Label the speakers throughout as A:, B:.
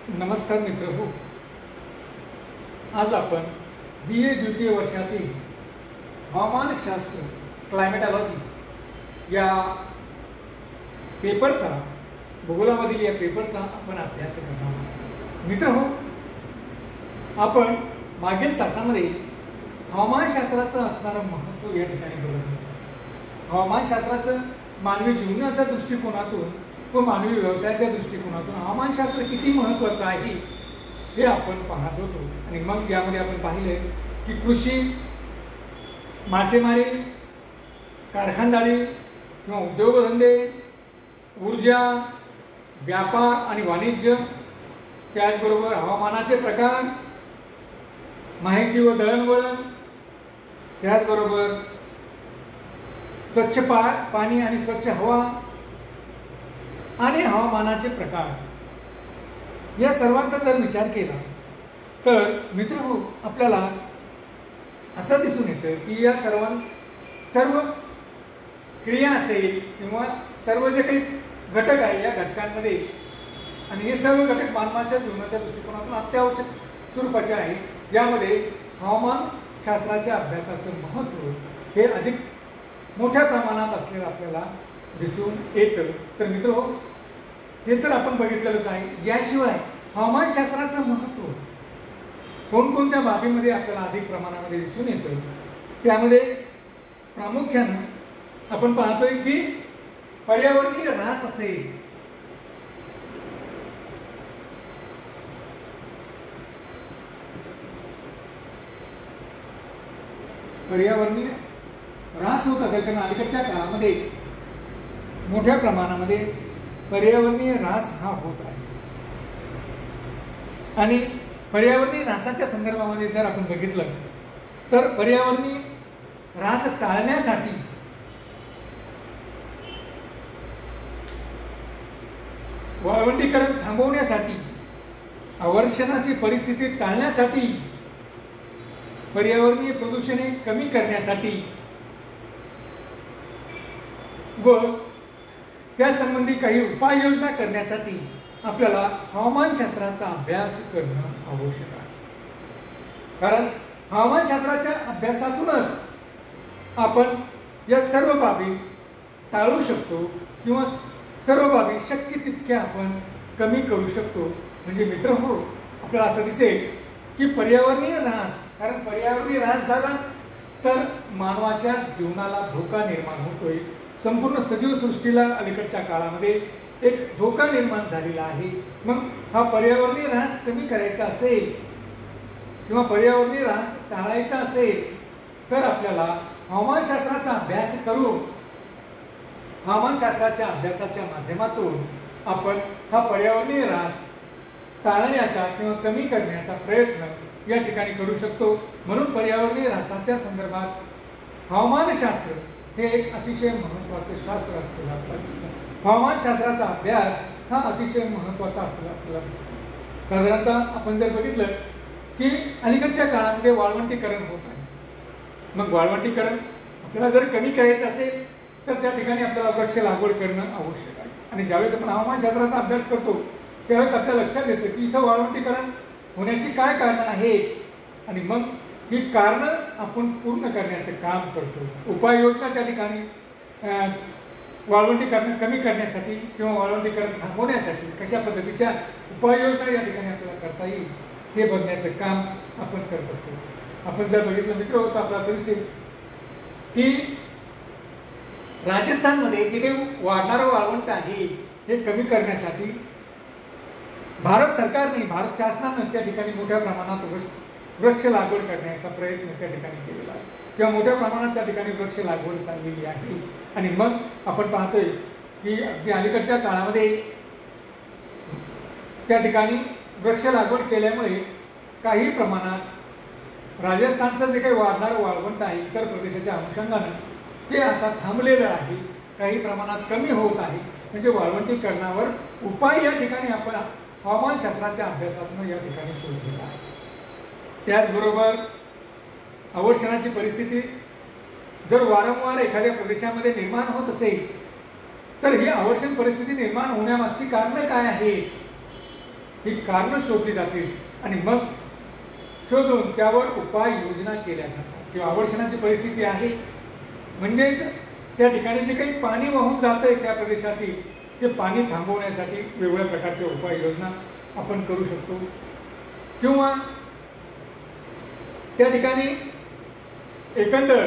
A: नमस्कार मित्रहो, आज आपण BA द्वितीय वर्षातील हवामानशास्त्र क्लायमेटॉलॉजी या पेपरचा भूगोलामधील या पेपरचा आपण अभ्यास करणार आहोत। मित्रहो, आपण मागील तासामध्ये हवामानशास्त्राचं असणारं महत्त्व या ठिकाणी बघितलं। हवामानशास्त्राचं मानवी जीवनाच्या दृष्टिकोनातून व मानवी व्यवसायाच्या दृष्टिकोनातून हवामानशास्त्र किती महत्त्वाचं आहे हे आपण पाहत होतो। आणि मग यामध्ये आपण पाहिले की कृषी, मासेमारी, कारखानदारी किंवा उद्योगधंदे, ऊर्जा, व्यापार आणि वाणिज्य, त्याचबरोबर हवामानाचे प्रकार, माहिती व दळणवळण, त्याचबरोबर स्वच्छ पाणी आणि स्वच्छ हवा आणि हवामानाचे प्रकार या सर्वांचा जर विचार केला तर मित्रहो, आपल्याला असं दिसून येतं की या सर्व क्रिया असेल किंवा सर्व जे काही घटक आहे या घटकांमध्ये, आणि हे सर्व घटक मानवाच्या जीवनाच्या दृष्टिकोनातून अत्यावश्यक स्वरूपाचे आहे। यामध्ये हवामान शास्त्राच्या अभ्यासाचं महत्त्व हे अधिक मोठ्या प्रमाणात असलेलं आपल्याला दिसून येतं। तर मित्रहो, हे तर आपण बघितलेलंच आहे। याशिवाय हवामानशास्त्राचं महत्त्व कोणकोणत्या बाबीमध्ये आपल्याला अधिक प्रमाणामध्ये दिसून येतं, त्यामध्ये प्रामुख्यानं आपण पाहतोय की पर्यावरणीय ऱ्हास असेल, पर्यावरणीय ऱ्हास होत असेल, कारण अलीकडच्या काळामध्ये मोठ्या प्रमाणामध्ये पर्यावरणीय ऱ्हास हा होत आहे। आणि पर्यावरणीय ऱ्हासाच्या संदर्भामध्ये जर आपण बघितलं तर पर्यावरणीय ऱ्हास टाळण्यासाठी वाळवंटीकरण थांबवण्यासाठी, अवर्षणाची परिस्थिती टाळण्यासाठी, पर्यावरणीय प्रदूषणे कमी करण्यासाठी व त्यासंबंधी काही उपाययोजना करण्यासाठी आपल्याला हवामानशास्त्राचा अभ्यास करणं आवश्यक आहे। कारण हवामानशास्त्राच्या अभ्यासातूनच आपण या सर्व बाबी टाळू शकतो किंवा सर्व बाबी शक्य तितक्या आपण कमी करू शकतो। म्हणजे मित्रहो, आपल्याला असं दिसेल की पर्यावरणीय ऱ्हास, कारण पर्यावरणीय ऱ्हास झाला तर मानवाच्या जीवनाला धोका निर्माण होतोय। संपूर्ण सजीव सृष्टीला अलीकडच्या काळामध्ये एक धोका निर्माण झालेला आहे। मग हा पर्यावरणीय ऱ्हास कमी करायचा असेल किंवा पर्यावरणीय ऱ्हास टाळायचा असेल तर आपल्याला हवामानशास्त्राचा अभ्यास करून हवामानशास्त्राच्या अभ्यासाच्या माध्यमातून आपण हा पर्यावरणीय ऱ्हास टाळण्याचा किंवा कमी करण्याचा प्रयत्न या ठिकाणी करू शकतो। म्हणून पर्यावरणीय ऱ्हासाच्या संदर्भात हवामानशास्त्र हे एक अतिशय महत्त्वाचे शास्त्र असलेलं आपल्याला दिसतं। हवामानशास्त्राचा अभ्यास हा अतिशय महत्त्वाचा असलेला आपल्याला दिसतो। साधारणतः आपण जर बघितलं की अलीकडच्या काळामध्ये वाळवंटीकरण होत आहे। मग वाळवंटीकरण आपल्याला जर कमी करायचं असेल तर त्या ठिकाणी आपल्याला वृक्ष लागवड करणं आवश्यक आहे। आणि ज्यावेळेस आपण हवामानशास्त्राचा अभ्यास करतो त्यावेळेस आपल्या लक्षात येतं की इथं वाळवंटीकरण होण्याची काय कारणं आहेत आणि मग ही कारणं आपण पूर्ण करण्याचे काम करतो। उपाययोजना त्या ठिकाणी वाळवंटीकरण कमी करण्यासाठी किंवा वाळवंटीकरण थांबवण्यासाठी कशा पद्धतीच्या उपाययोजना या ठिकाणी आपल्याला करता येईल हे बघण्याचं काम आपण करत असतो। आपण जर बघितलं मित्र होतं, आपल्याला असं दिसेल की राजस्थानमध्ये जे काही वाढणारं वाळवंट आहे हे कमी करण्यासाठी भारत सरकारने, भारत शासनानं त्या ठिकाणी मोठ्या प्रमाणात वृक्ष लागवड करण्याचा प्रयत्न त्या ठिकाणी केलेला आहे किंवा मोठ्या प्रमाणात त्या ठिकाणी वृक्ष लागवड चाललेली आहे। आणि मग आपण पाहतोय की अगदी अलीकडच्या काळामध्ये त्या ठिकाणी वृक्ष लागवड केल्यामुळे काही प्रमाणात राजस्थानचं जे काही वाढणारं वाळवंट आहे इतर प्रदेशाच्या अनुषंगानं ते आता थांबलेलं आहे, काही प्रमाणात कमी होत आहे। म्हणजे वाळवंटीकरणावर उपाय या ठिकाणी आपण हवामानशास्त्राच्या अभ्यासातून या ठिकाणी शोधलेला आहे। त्याचबरोबर अवर्षणाची परिस्थिती जर वारंवार एखाद्या प्रदेशामध्ये निर्माण होत असेल तर ही अवर्षण परिस्थिती निर्माण होण्यामागची कारणं काय आहेत ही कारणं शोधली जातील आणि मग शोधून त्यावर उपाययोजना केल्या जातात. किंवा अवर्षणाची परिस्थिती आहे म्हणजेच त्या ठिकाणी जे काही पाणी वाहून जात आहे त्या प्रदेशातील ते पाणी थांबवण्यासाठी वेगवेगळ्या प्रकारच्या उपाययोजना आपण करू शकतो. किंवा त्या ठिकाणी एकंदर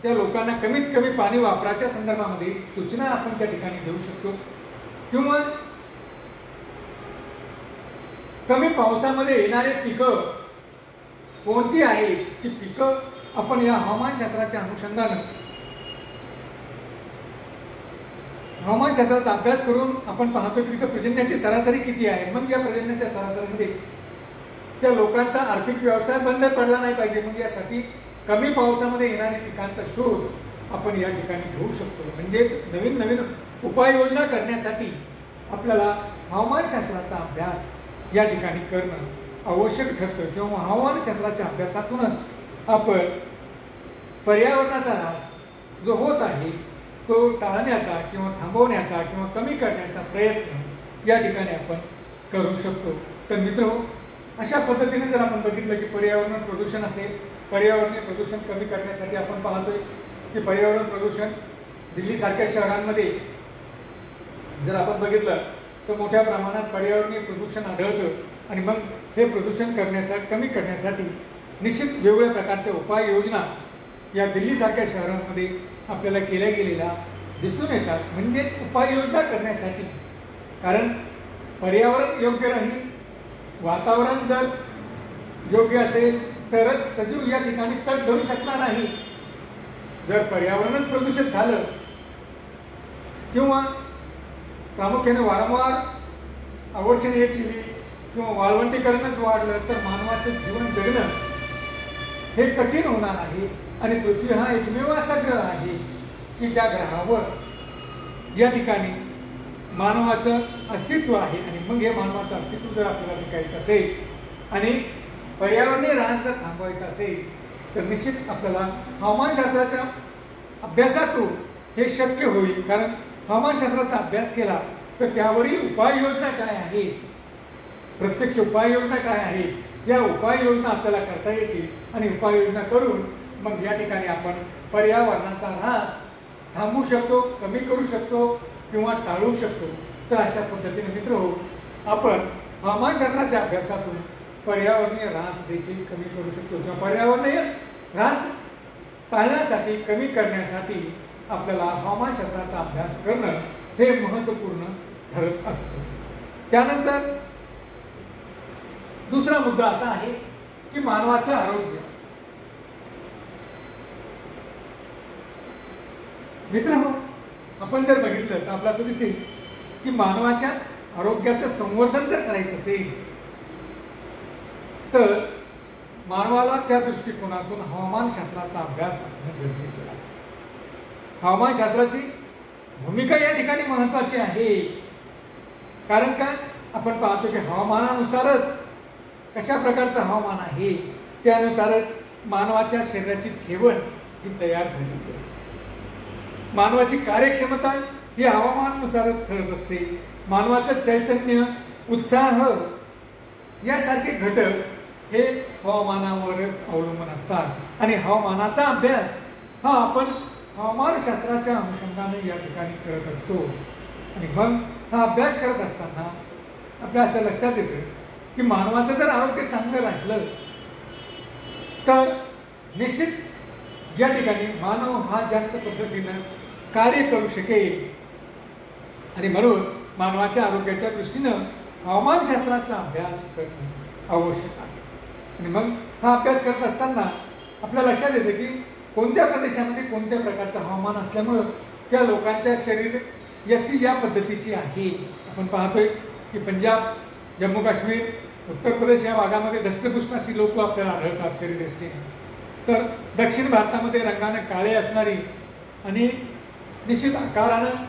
A: त्या लोकांना कमीत कमी पाणी वापराच्या संदर्भामध्ये सूचना आपण त्या ठिकाणी देऊ शकतो. किंवा कमी पावसामध्ये येणारे पिकं कोणती आहेत ती पिकं आपण या हवामानशास्त्राच्या अनुषंगानं हवामानशास्त्राचा अभ्यास करून आपण पाहतो की तिथं पर्जन्याची सरासरी किती आहे. मग या पर्जन्याच्या सरासरीमध्ये त्या लोकांचा आर्थिक व्यवसाय बंद पडला नाही पाहिजे. मग यासाठी कमी पावसामध्ये येणाऱ्या पिकांचा शोध आपण या ठिकाणी घेऊ शकतो. म्हणजेच नवीन नवीन उपाययोजना करण्यासाठी आपल्याला हवामानशास्त्राचा अभ्यास या ठिकाणी करणं आवश्यक ठरतं. किंवा हवामानशास्त्राच्या अभ्यासातूनच आपण पर्यावरणाचा ऱ्हास जो होत आहे तो टाळण्याचा किंवा थांबवण्याचा किंवा कमी करण्याचा प्रयत्न या ठिकाणी आपण करू शकतो. तर मित्रहो, अशा पद्धतीने जर आपण बघितलं की पर्यावरण प्रदूषण असेल, पर्यावरणीय प्रदूषण कमी करण्यासाठी आपण पाहतोय की पर्यावरण प्रदूषण दिल्लीसारख्या शहरांमध्ये जर आपण बघितलं तर मोठ्या प्रमाणात पर्यावरणीय प्रदूषण आढळतं आणि मग हे प्रदूषण कमी करण्यासाठी निश्चित वेगवेगळ्या प्रकारच्या उपाययोजना या दिल्लीसारख्या शहरांमध्ये आपल्याला केल्या गेलेल्या दिसून येतात. म्हणजेच उपाययोजना करण्यासाठी, कारण पर्यावरण योग्य राहील, वातावरण जर योग्य असेल तरच सजीव या ठिकाणी तग धरू शकणार नाही. जर पर्यावरणच प्रदूषित झालं किंवा प्रामुख्याने वारंवार अवर्षण येत गेली किंवा वाळवंटीकरणच वाढलं तर मानवाचं जीवन जगणं हे कठीण होणार आहे. आणि पृथ्वी हा एकमेव असा ग्रह आहे की ज्या ग्रहावर या ठिकाणी मानवाचं अस्तित्व आहे. आणि मग हे मानवाचं अस्तित्व जर आपल्याला टिकायचं असेल आणि पर्यावरणीय ऱ्हास जर थांबवायचा असेल तर निश्चित आपल्याला हवामानशास्त्राच्या अभ्यासातून हे शक्य होईल. कारण हवामानशास्त्राचा अभ्यास केला तर त्यावरील उपाययोजना काय आहे, प्रत्यक्ष उपाययोजना काय आहे, या उपाययोजना आपल्याला करता येतील. आणि उपाययोजना करून मग या ठिकाणी आपण पर्यावरणाचा ऱ्हास थांबवू शकतो, कमी करू शकतो किंवा टाळू शकतो. तर अशा पद्धतीने मित्रहो, आपण हवामानशास्त्राच्या अभ्यासातून पर्यावरणीय ऱ्हास देखील कमी करू शकतो किंवा पर्यावरणीय ऱ्हास टाळण्यासाठी, कमी करण्यासाठी आपल्याला हवामानशास्त्राचा अभ्यास करणं हे महत्त्वपूर्ण ठरत असतं. त्यानंतर दुसरा मुद्दा असा आहे की मानवाचं आरोग्य. मित्रहो, आपण जर बघितलं तर आपल्याला असं दिसेल की मानवाच्या आरोग्याचं संवर्धन जर करायचं असेल तर मानवाला त्या दृष्टिकोनातून हवामानशास्त्राचा अभ्यास असणं गरजेचं आहे. हवामानशास्त्राची भूमिका या ठिकाणी महत्त्वाची आहे. कारण का, आपण पाहतो की हवामानानुसारच कशा प्रकारचं हवामान आहे त्यानुसारच मानवाच्या शरीराची ठेवण ही तयार झालेली असते. मानवाची कार्यक्षमता ही हवामानानुसारच ठरत असते. मानवाचं चैतन्य, उत्साह यासारखे घटक हे हवामानावरच अवलंबून असतात. आणि हवामानाचा अभ्यास हा आपण हवामानशास्त्राच्या अनुषंगाने या ठिकाणी करत असतो. आणि मग हा अभ्यास करत असताना आपल्या असं लक्षात येतं की मानवाचं जर आरोग्य चांगलं राहिलं तर निश्चित या ठिकाणी मानव हा जास्त पद्धतीनं कार्य करू शकेल. आणि म्हणून मानवाच्या आरोग्याच्या दृष्टीनं हवामानशास्त्राचा अभ्यास करणं आवश्यक आहे. आणि मग हा अभ्यास करत असताना आपल्या लक्षात येते की कोणत्या प्रदेशामध्ये कोणत्या प्रकारचं हवामान असल्यामुळं त्या लोकांच्या शरीर यष्टी या पद्धतीची आहे. आपण पाहतोय की पंजाब, जम्मू काश्मीर, उत्तर प्रदेश या भागामध्ये धष्टपुष्ट अशी लोक आपल्याला आढळतात शरीरयष्टीने. तर दक्षिण भारतामध्ये रंगानं काळे असणारी आणि निश्चित आकारानं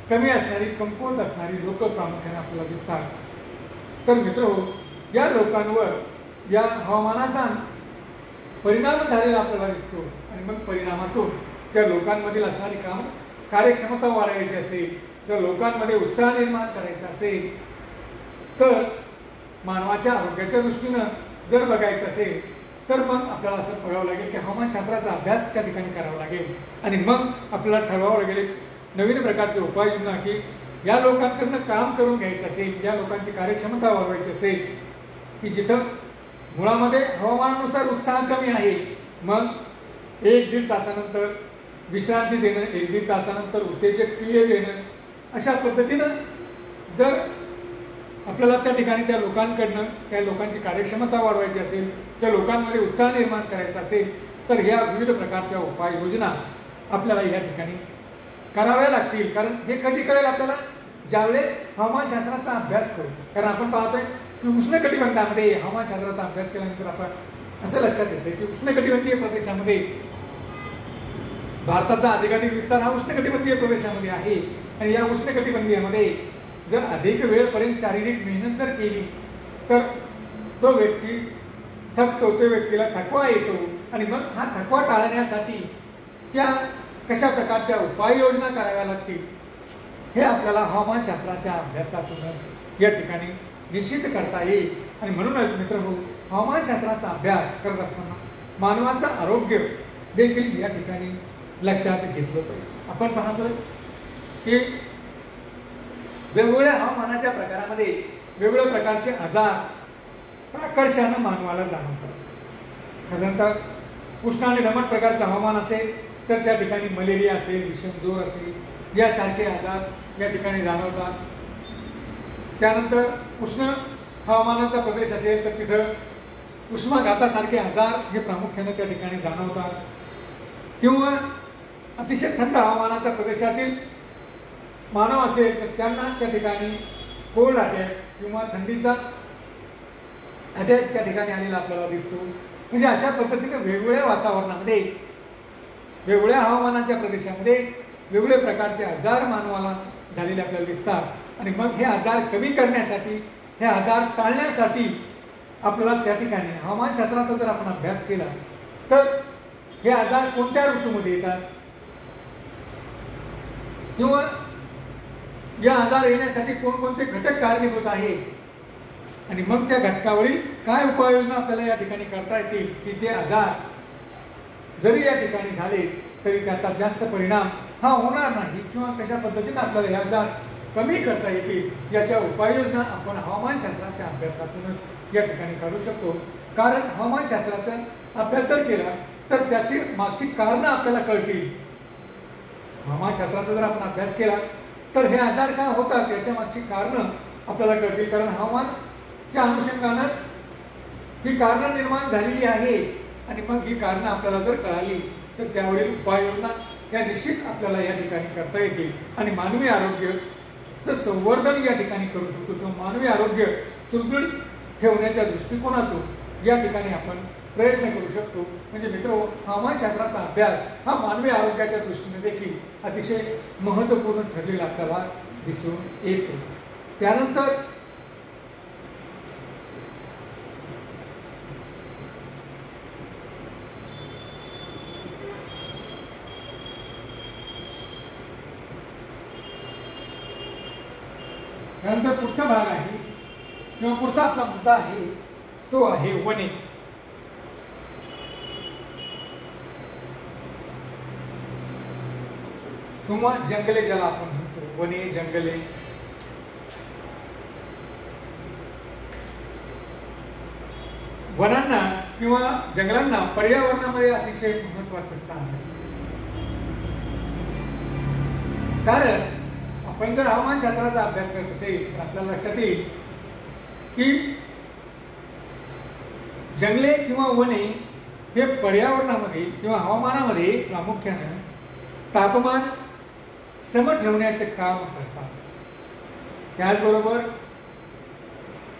A: कमी असणारी, कमकुवत असणारी लोक प्रामुख्याने आपल्याला दिसतात. तर मित्रहो, या लोकांवर या हवामानाचा परिणाम झालेला आपल्याला दिसतो. आणि मग परिणामातून त्या लोकांमधील असणारी कार्यक्षमता वाढवायची असेल, त्या लोकांमध्ये उत्साह निर्माण करायचा असेल तर मानवाच्या आरोग्याच्या दृष्टीनं जर बघायचं असेल तर मग आपल्याला असं बघावं लागेल की हवामानशास्त्राचा अभ्यास त्या ठिकाणी करावा लागेल आणि मग आपल्याला ठरवावं लागेल नवीन प्रकारचे उपाययोजना की या लोकांकडनं काम करून घ्यायचं असेल, या लोकांची कार्यक्षमता वाढवायची असेल की जिथं मुळामध्ये हवामानानुसार उत्साह कमी आहे, मग 1-1.5 तासानंतर विश्रांती देणं, 1-1.5 तासानंतर उत्तेजक पेय देणं, अशा पद्धतीनं जर आपल्याला त्या ठिकाणी त्या लोकांकडनं त्या लोकांची कार्यक्षमता वाढवायची असेल, त्या लोकांमध्ये उत्साह निर्माण करायचा असेल तर ह्या विविध प्रकारच्या उपाययोजना आपल्याला या ठिकाणी कराव्या लागतील. कारण हे कधी कळेल आपल्याला, ज्यावेळेस हवामानशास्त्राचा अभ्यास करू. कारण आपण पाहतोय की उष्णकटिबंधामध्ये हवामानशास्त्राचा अभ्यास केल्यानंतर आपण असं लक्षात येते की उष्णकटिबंधीय प्रदेशामध्ये भारताचा अधिकाधिक विस्तार हा उष्णकटिबंधीय प्रदेशामध्ये आहे आणि या उष्णकटिबंधीयामध्ये जर अधिक वेळपर्यंत शारीरिक मेहनत जर केली तर तो व्यक्ती थकतो, त्या व्यक्तीला थकवा येतो आणि मग हा थकवा टाळण्यासाठी त्या कशा प्रकारच्या उपाययोजना कराव्या लागतील हे आपल्याला हवामानशास्त्राच्या अभ्यासातूनच या ठिकाणी निश्चित करता येईल. आणि म्हणूनच मित्रहो, हवामानशास्त्राचा अभ्यास करत असताना मानवाचं आरोग्य देखील या ठिकाणी लक्षात घेतलं पाहिजे. आपण पाहतोय की वेगवेगळ्या हवामानाच्या प्रकारामध्ये वेगवेगळ्या प्रकारचे आजार प्राकर्षानं मानवाला जाणवतात. साधारणतः उष्ण आणि दमट प्रकारचं हवामान असेल तर त्या ठिकाणी मलेरिया असेल, विषमज्वर असेल यासारखे आजार या ठिकाणी जाणवतात. त्यानंतर उष्ण हवामानाचा प्रदेश असेल तर तिथं उष्माघातासारखे आजार हे प्रामुख्याने त्या ठिकाणी जाणवतात. किंवा अतिशय थंड हवामानाच्या प्रदेशातील मानव असेल तर त्यांना त्या ठिकाणी कोल्ड अटॅक किंवा थंडीचा अटॅक त्या ठिकाणी आलेला आपल्याला दिसतो. म्हणजे अशा पद्धतीने वेगवेगळ्या वातावरणामध्ये वेगवेगळ्या हवामानाच्या प्रदेशामध्ये वेगवेगळ्या प्रकारचे आजार मानवाला झालेले आपल्याला दिसतात आणि मग हे आजार कमी करण्यासाठी, हे आजार टाळण्यासाठी आपल्याला त्या ठिकाणी हवामानशास्त्राचा जर आपण अभ्यास केला तर हे आजार कोणत्या ऋतूमध्ये येतात किंवा या आजार येण्यासाठी कोणकोणते घटक कारणीभूत आहेत आणि मग त्या घटकावरील काय उपाययोजना आपल्याला या ठिकाणी करता येतील की जे आजार जरी या ठिकाणी झाले तरी त्याचा जास्त परिणाम हा होणार नाही किंवा कशा पद्धतीने आपल्याला हे आजार कमी करता येतील याच्या उपाययोजना आपण हवामानशास्त्राच्या अभ्यासातूनच या ठिकाणी काढू शकतो. कारण हवामानशास्त्राचा अभ्यास जर केला तर त्याची मागची कारणं आपल्याला कळतील. हवामानशास्त्राचा जर आपण अभ्यास केला तर हे आजार का होतात याच्या मागची कारणं आपल्याला कळतील. कारण हवामानच्या अनुषंगानंच ही कारणं निर्माण झालेली आहे आणि मग ही कारणं आपल्याला जर कळाली तर त्यावरील उपाययोजना या निश्चित आपल्याला या ठिकाणी करता येतील आणि मानवी आरोग्याचं संवर्धन या ठिकाणी करू शकतो किंवा मानवी आरोग्य सुदृढ ठेवण्याच्या दृष्टिकोनातून या ठिकाणी आपण प्रयत्न करू शकतो. म्हणजे मित्र, हवामानशास्त्राचा अभ्यास हा मानवी आरोग्याच्या दृष्टीने देखील अतिशय महत्त्वपूर्ण ठरलेला आपल्याला दिसून येतो. त्यानंतर पुढचा भाग आहे किंवा पुढचा आपला मुद्दा आहे तो आहे वने. किंवा जंगले ज्याला आपण म्हणतो, वने जंगले. वनांना किंवा जंगलांना पर्यावरणामध्ये अतिशय महत्त्वाचं स्थान आहे. कारण आपण जर हवामानशास्त्राचा अभ्यास करत असेल तर आपल्याला लक्षात येईल की जंगले किंवा वने हे पर्यावरणामध्ये किंवा हवामानामध्ये प्रामुख्याने तापमान सम ठेवण्याचे काम करतात. त्याचबरोबर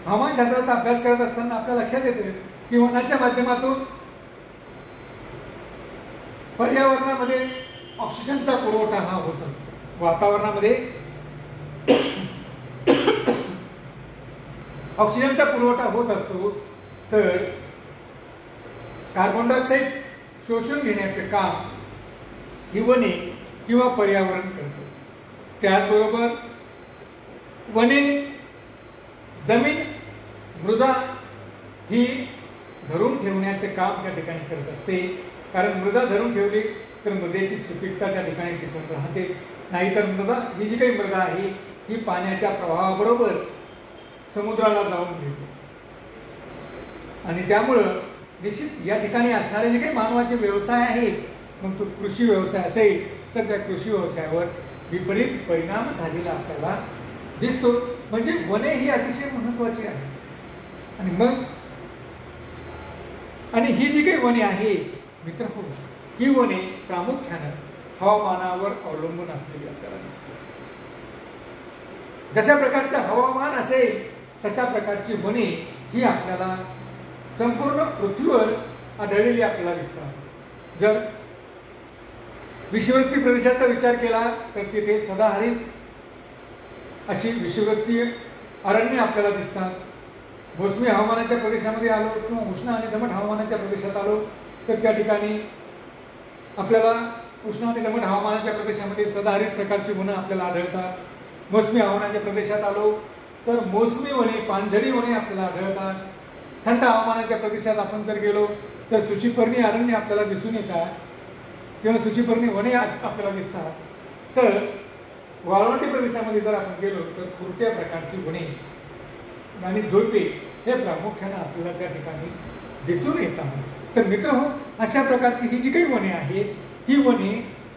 A: हवामानशास्त्राचा अभ्यास करत असताना आपल्या लक्षात येते की वनाच्या माध्यमातून पर्यावरणामध्ये ऑक्सिजनचा पुरवठा हा होत असतो. वातावरणामध्ये ऑक्सिजनचा पुरवठा होत असतो तर कार्बन डायऑक्साईड शोषून घेण्याचे काम ही वने किंवा पर्यावरण करत असते. त्याचबरोबर वने जमीन मृदा ही धरून ठेवण्याचे काम त्या ठिकाणी करत असते, कारण मृदा धरून ठेवली तर मृदेची सुपीकता त्या ठिकाणी टिकून राहते, नाहीतर मृदा ही जी काही मृदा आहे ही पाण्याच्या प्रवाहाबरोबर समुद्राला जाऊन मिळते. आणि त्यामुळं निश्चित या ठिकाणी असणारे जे काही मानवाचे व्यवसाय आहेत, मग तो कृषी व्यवसाय असेल तर त्या कृषी व्यवसायावर विपरीत परिणाम झालेला आपल्याला दिसतो. म्हणजे वने ही अतिशय महत्वाची आहे. आणि ही जी काही वने आहे मित्रहो, ही वने प्रामुख्यानं हवामानावर अवलंबून असलेली आपल्याला दिसते. जशा प्रकारचं हवामान असेल तशा प्रकारची वने ही आपल्याला संपूर्ण पृथ्वीवर आढळलेली आपल्याला दिसतात. जर विषुववृत्तीय प्रदेशाचा विचार केला तर तिथे सदाहरित अशी विषुववृत्तीय अरण्य आपल्याला दिसतात. मोसमी हवामानाच्या प्रदेशामध्ये आलो किंवा उष्ण आणि दमट हवामानाच्या प्रदेशात आलो तर त्या ठिकाणी आपल्याला उष्ण आणि दमट हवामानाच्या प्रदेशामध्ये सदाहरित प्रकारची वनं आपल्याला आढळतात. मोसमी हवामानाच्या प्रदेशात आलो तर मोसमी वने, पानझडी वने आपल्याला आढळतात. थंड हवामानाच्या प्रदेशात आपण जर गेलो तर सूचीपर्णी अरण्य आपल्याला दिसून येतात किंवा सूचीपर्णी वने आपल्याला दिसतात. तर वाळवंटी प्रदेशामध्ये जर आपण गेलो तर कुरट्या प्रकारची वने आणि झुडपे हे प्रामुख्याने आपल्याला त्या ठिकाणी दिसून येतात. तर मित्रहो, अशा प्रकारची ही जी काही वने आहेत ही वने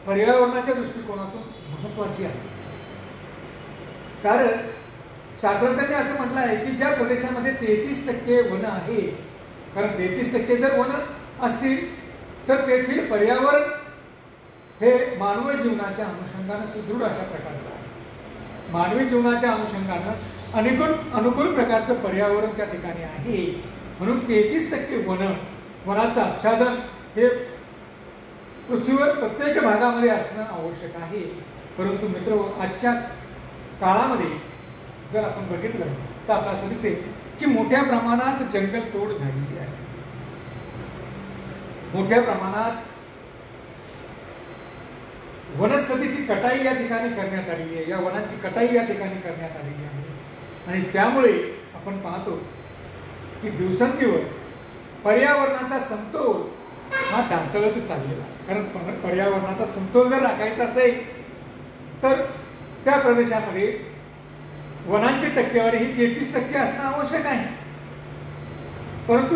A: पर्यावरणाच्या दृष्टिकोनातून महत्वाची आहे. कारण शास्त्रज्ञांनी असं म्हटलं आहे की ज्या प्रदेशामध्ये 33% वनं आहेत, कारण 33% जर वनं असतील तर तेथील पर्यावरण हे मानवी जीवनाच्या अनुषंगाने सुदृढ अशा प्रकारचं आहे. मानवी जीवनाच्या अनुषंगानं अनुकूल प्रकारचं पर्यावरण त्या ठिकाणी आहे. म्हणून 33% वनाचं आच्छादन हे पृथ्वीवर प्रत्येक भागामध्ये असणं आवश्यक आहे. परंतु मित्र, आजच्या काळामध्ये जर आपण बघितलं तर आपल्याला असं दिसेल की मोठ्या प्रमाणात जंगलतोड झालेली आहे. मोठ्या प्रमाणात वनस्पतीची कटाई या ठिकाणी करण्यात आलेली आहे. या वनांची कटाई या ठिकाणी करण्यात आलेली आहे. आणि त्यामुळे आपण पाहतो की दिवसेंदिवस पर्यावरणाचा समतोल हा ढासळत चाललेला आहे. कारण पर्यावरणाचा समतोल जर राखायचा असेल तर त्या प्रदेशामध्ये वनांची टक्केवारी ही 33% असणं आवश्यक आहे. परंतु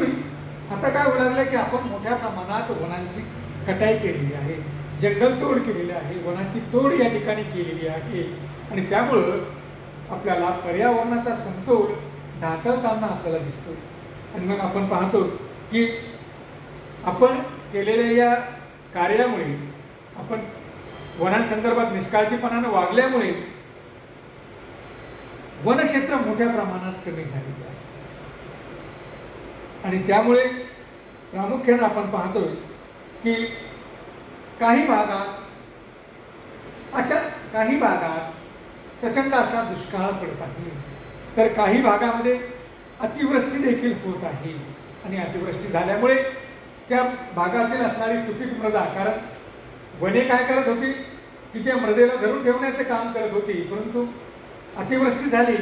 A: आता काय होऊ लागलंय की आपण मोठ्या प्रमाणात वनांची कटाई केलेली आहे, जंगलतोड केलेली आहे, वनांची तोड या ठिकाणी केलेली आहे. आणि त्यामुळं आपल्याला पर्यावरणाचा समतोल ढासळताना आपल्याला दिसतो. आणि मग आपण पाहतो की आपण केलेल्या या कार्यामुळे, आपण वनांसंदर्भात निष्काळजीपणाने वागल्यामुळे वनक्षेत्र मोठ्या प्रमाणात कमी झालेले आहे. आणि त्यामुळे प्रामुख्याने आपण पाहतोय की काही भागात प्रचंड अशा दुष्काळ पडत आहे, तर काही भागामध्ये अतिवृष्टी देखील होत आहे. आणि अतिवृष्टी झाल्यामुळे त्या भागातील असणारी सुपीक मृदा, कारण वने काय करत होती की त्या मृदेला धरून ठेवण्याचे काम करत होती, परंतु अतिवृष्टी झाली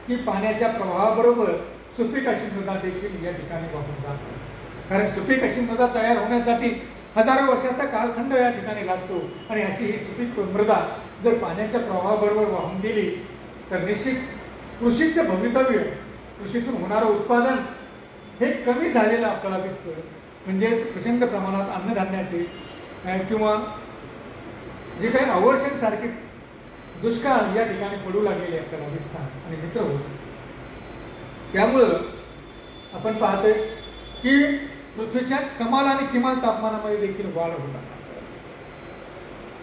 A: की पाण्याच्या प्रवाहाबरोबर सुपीक अशी मृदा देखील या ठिकाणी वाहून जाते. कारण सुपीक अशी मृदा तयार होण्यासाठी हजारो वर्षाचा कालखंड या ठिकाणी लागतो. आणि अशी ही सुपीक मृदा जर पाण्याच्या प्रवाहाबरोबर वाहून गेली तर निश्चित कृषीचं भवितव्य, कृषीतून होणारं उत्पादन हे कमी झालेलं आपल्याला दिसतं. म्हणजेच प्रचंड प्रमाणात अन्नधान्याचे किंवा जे काही अवर्षणसारखे दुष्काळ या ठिकाणी पडू लागलेले आपल्याला दिसतात. आणि मित्र, त्यामुळं आपण पाहतोय की पृथ्वीच्या कमाल आणि किमान तापमानामध्ये देखील वाढ होत आहे.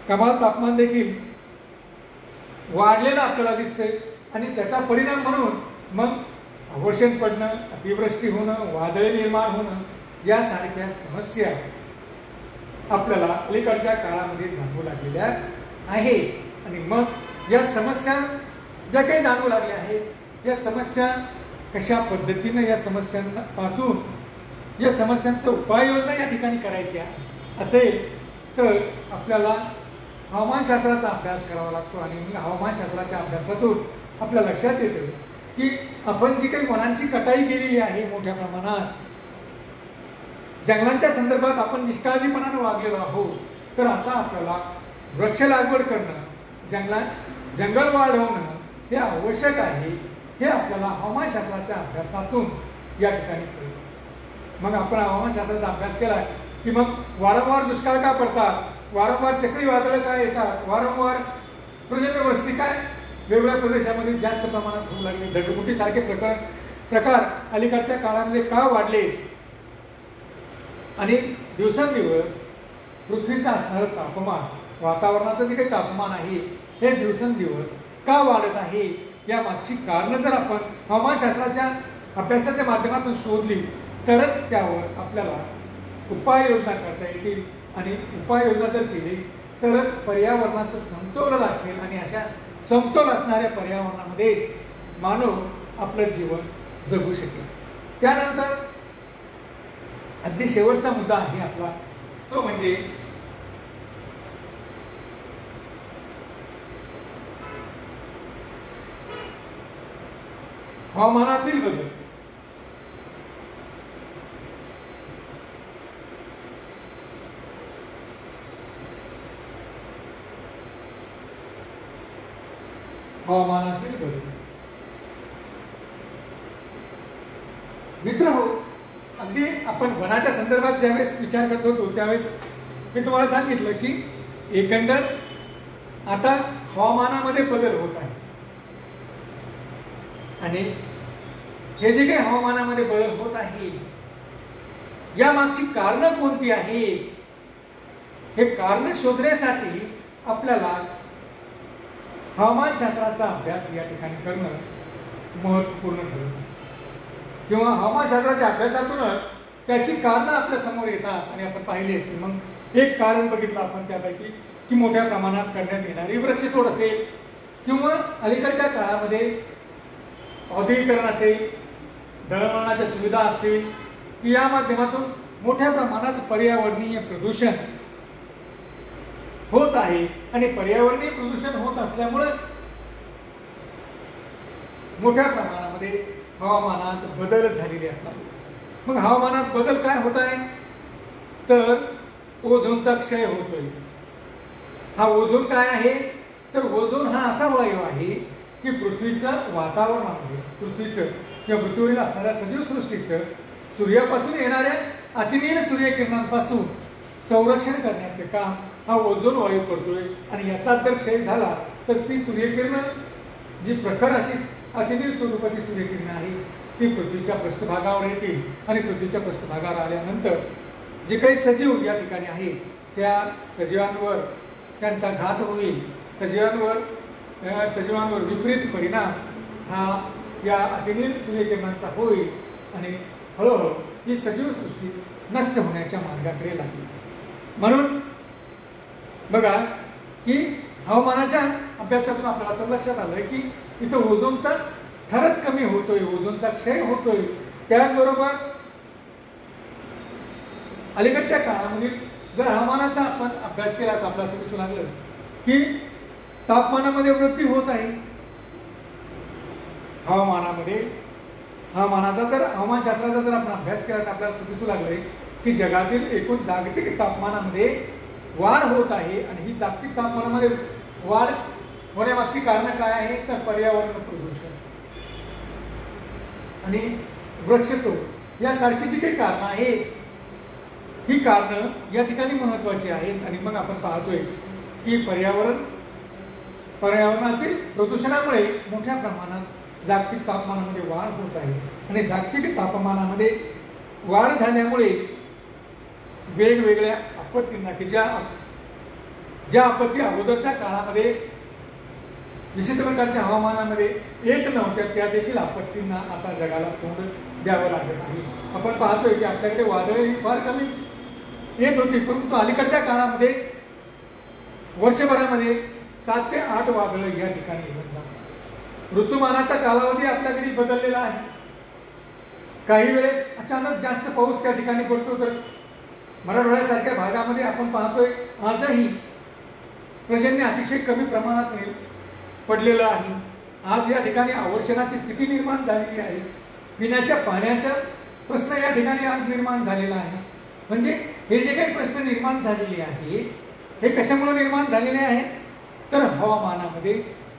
A: कमाल तापमान देखील वाढलेलं आपल्याला दिसतंय. आणि त्याचा परिणाम म्हणून मग अवर्षण पडणं, अतिवृष्टी होणं, वादळे निर्माण होणं यासारख्या समस्या आपल्याला अलीकडच्या काळामध्ये जाणवू लागलेल्या आहेत. आणि मग या समस्या ज्या काही जाणवू लागल्या आहेत, या समस्या कशा पद्धतीनं या समस्यांपासून, या समस्यांचा उपाययोजना या ठिकाणी करायच्या असेल तर आपल्याला हवामानशास्त्राचा अभ्यास करावा लागतो. आणि हवामानशास्त्राच्या अभ्यासातून आपल्या लक्षात येतं की आपण जी काही वनांची कटाई केलेली आहे मोठ्या प्रमाणात, जंगलांच्या संदर्भात आपण निष्काळजीपणाने वागलेलो आहोत, तर आता आपल्याला वृक्ष लागवड करणं, जंगल वाढवणं हे आवश्यक आहे. हे आपल्याला हवामानशास्त्राच्या अभ्यासातून या ठिकाणी कळतं. मग आपण हवामानशास्त्राचा अभ्यास केला की मग वारंवार दुष्काळ का पडतात, वारंवार चक्रीवादळं काय येतात, वारंवार पर्जन्यवृष्टी काय वेगवेगळ्या प्रदेशामध्ये जास्त प्रमाणात होऊ लागले, ढगफुटीसारखे प्रकार अलीकडच्या काळामध्ये का वाढले, आणि दिवसेंदिवस पृथ्वीचं असणारं तापमान, वातावरणाचं जे काही तापमान आहे हे दिवसेंदिवस का वाढत आहे, या मागची कारणं जर आपण हवामानशास्त्राच्या अभ्यासाच्या माध्यमातून शोधली तरच त्यावर आपल्याला उपाययोजना करता येतील. आणि उपाययोजना जर केली तरच पर्यावरणाचं समतोल राखेल, आणि अशा समतोल असणाऱ्या पर्यावरणामध्येच मानव आपलं जीवन जगू शकेल. त्यानंतर अगदी शेवटचा मुद्दा आहे आपला, तो म्हणजे हवामानातील बदल. हवामानातील बदल मित्र हो, अगदी आपण वनाच्या संदर्भात ज्यावेळेस विचार करत होतो त्यावेळेस मी तुम्हाला सांगितलं की एकंदर आता हवामानामध्ये बदल होत आहे, आणि हे जे काही हवामानामध्ये बदल होत आहे या मागची कारणं कोणती आहे, हे कारण शोधण्यासाठी आपल्याला हवामानशास्त्राचा अभ्यास या ठिकाणी करणं महत्त्वपूर्ण ठरत असतं. किंवा हवामानशास्त्राच्या अभ्यासातूनच त्याची कारणं आपल्या समोर येतात, आणि आपण पाहिले की मग एक कारण बघितलं आपण त्यापैकी की मोठ्या प्रमाणात करण्यात येणारी वृक्षतोड असेल, किंवा अलीकडच्या काळामध्ये औद्योगिकरण असेल, दळणवळणाच्या सुविधा असतील, की या माध्यमातून मोठ्या प्रमाणात पर्यावरणीय प्रदूषण होत आहे. आणि पर्यावरणीय प्रदूषण होत असल्यामुळे मोठ्या प्रमाणामध्ये हवामानात बदल झालेले आहेत. मग हवामानात बदल काय होत आहे, तर ओझोनचा क्षय होतोय. हा ओझोन काय आहे, तर ओझोन हा असा वायू आहे की पृथ्वीचं वातावरणामध्ये, पृथ्वीचं किंवा पृथ्वीवरील असणाऱ्या सजीव सृष्टीचं सूर्यापासून येणाऱ्या अतिनील सूर्यकिरणांपासून संरक्षण करण्याचे काम हा ओझोन वायू करतोय. आणि याचा जर क्षय झाला तर ती सूर्यकिरण जी प्रखर अशी अतिनील स्वरूपाची सूर्यकिरण आहे ती पृथ्वीच्या पृष्ठभागावर येतील, आणि पृथ्वीच्या पृष्ठभागावर आल्यानंतर जे काही सजीव या ठिकाणी आहे त्या सजीवांवर त्यांचा घात होईल. सजीवांवर विपरीत परिणाम हा या अतिनील सूर्यकिरणांचा होईल, आणि हळूहळू ही सजीव सृष्टी नष्ट होण्याच्या मार्गाकडे लागली. म्हणून बघा की हवामानाच्या अभ्यासातून आपल्याला असं लक्षात आलंय की इथं ओझोनचा थरच कमी होतोय, ओझोनचा क्षय होतोय. त्याचबरोबर अलीकडच्या काळामध्ये जर हवामानाचा आपण अभ्यास केला तर आपल्याला असं दिसू लागलं की तापमानामध्ये वृद्धी होत आहे. हवामानशास्त्राचा जर आपण अभ्यास केला तर आपल्याला असं दिसू लागलंय की जगातील एकूण जागतिक तापमानामध्ये वाढ होत आहे. आणि ही जागतिक तापमानामध्ये वाढ होण्यामागची कारणं काय आहेत, तर पर्यावरण प्रदूषण आणि वृक्षतोड यासारखी जी काही कारणं आहेत, ही कारणं या ठिकाणी महत्वाची आहेत. आणि मग आपण पाहतोय की पर्यावरणातील प्रदूषणामुळे मोठ्या प्रमाणात जागतिक तापमानामध्ये वाढ होत आहे. आणि जागतिक तापमानामध्ये वाढ झाल्यामुळे वेगवेगळ्या आपत्तींना की ज्या आपत्ती अगोदरच्या काळामध्ये विशिष्ट प्रकारच्या हवामानामध्ये येत नव्हत्या त्या देखील आपत्तींना आता जगाला तोंड द्यावं लागत आहे. आपण पाहतोय की आपल्याकडे वादळे ही फार कमी येत होती, परंतु अलीकडच्या काळामध्ये वर्षभरामध्ये 7 ते 8 वादळं या ठिकाणी येत जातात. ऋतुमानाचा कालावधी आपल्याकडे बदललेला आहे. काही वेळेस अचानक जास्त पाऊस त्या ठिकाणी पडतो, तर मराठवाड्यासारख्या भागामध्ये आपण पाहतोय आजही पर्जन्य अतिशय कमी प्रमाणात पडलेलं आहे. आज या ठिकाणी अवर्षणाची स्थिती निर्माण झालेली आहे, पिण्याच्या पाण्याचा प्रश्न या ठिकाणी आज निर्माण झालेला आहे. म्हणजे हे जे काही प्रश्न निर्माण झालेले आहे हे कशामुळे निर्माण झालेले आहे, तर हवामानामध्ये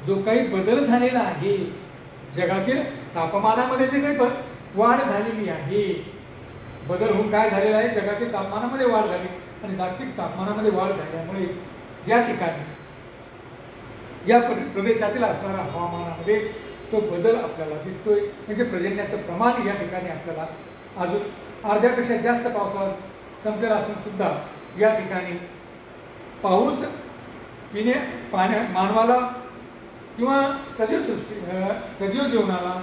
A: जो काही बदल झालेला आहे, जगातील तापमानामध्ये जे काही वाढ झालेली आहे, बदल होऊन काय झालेला आहे, जगातील तापमानामध्ये वाढ झाली आणि जागतिक तापमानामध्ये वाढ झाल्यामुळे या ठिकाणी या प्रदेशातील असणाऱ्या हवामानामध्ये तो बदल आपल्याला दिसतोय. म्हणजे पर्जन्याचं प्रमाण या ठिकाणी आपल्याला अजून अर्ध्यापेक्षा जास्त पावसाळा संपलेला असून सुद्धा या ठिकाणी पाऊस पाण्या मानवाला किंवा सजीव जीवनाला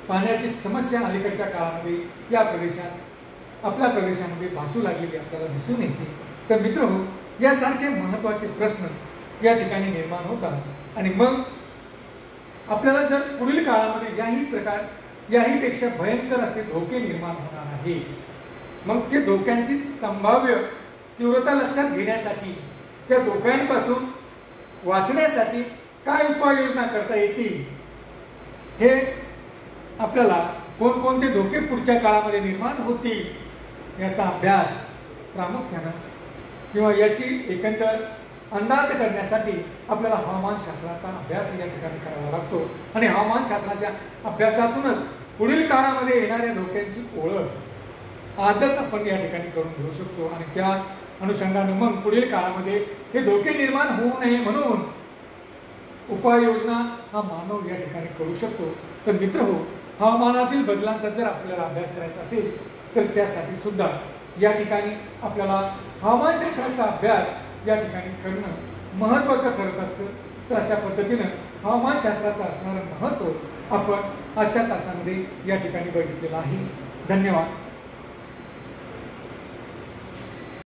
A: पाण्याची समस्या अलीकडच्या काळामध्ये या प्रदेशात आपल्या प्रदेशामध्ये भासू लागलेली आपल्याला दिसून येते. तर मित्रहो, यासारखे महत्त्वाचे प्रश्न या ठिकाणी निर्माण होतात आणि मग आपल्याला जर पुढील काळामध्ये याहीपेक्षा भयंकर असे धोके निर्माण होणार आहे, मग ते धोक्यांची संभाव्य तीव्रता लक्षात घेण्यासाठी, त्या धोक्यांपासून वाचण्यासाठी काय उपाययोजना करता येतील, हे आपल्याला कोणकोणते धोके पुढच्या काळामध्ये निर्माण होतील याचा अभ्यास प्रामुख्यानं किंवा याची एकंदर अंदाज करण्यासाठी आपल्याला हवामानशास्त्राचा अभ्यास या ठिकाणी करावा लागतो. आणि हवामानशास्त्राच्या अभ्यासातूनच पुढील काळामध्ये येणाऱ्या धोक्यांची ओळख आजच आपण या ठिकाणी करून घेऊ शकतो आणि त्या अनुषंगाने मग पुढील काळामध्ये हे धोके निर्माण होऊ नये म्हणून उपाययोजना हा मानव या ठिकाणी करू शकतो. तर मित्रहो, हवामानातील बदलांचा जर आपल्याला अभ्यास करायचा असेल तर त्यासाठी सुद्धा या ठिकाणी आपल्याला हवामानशास्त्राचा अभ्यास या ठिकाणी करणं महत्त्वाचं ठरत असतं. तर अशा पद्धतीनं हवामानशास्त्राचं असणारं महत्त्व आपण आजच्या तासामध्ये या ठिकाणी बघितलेलं आहे. धन्यवाद.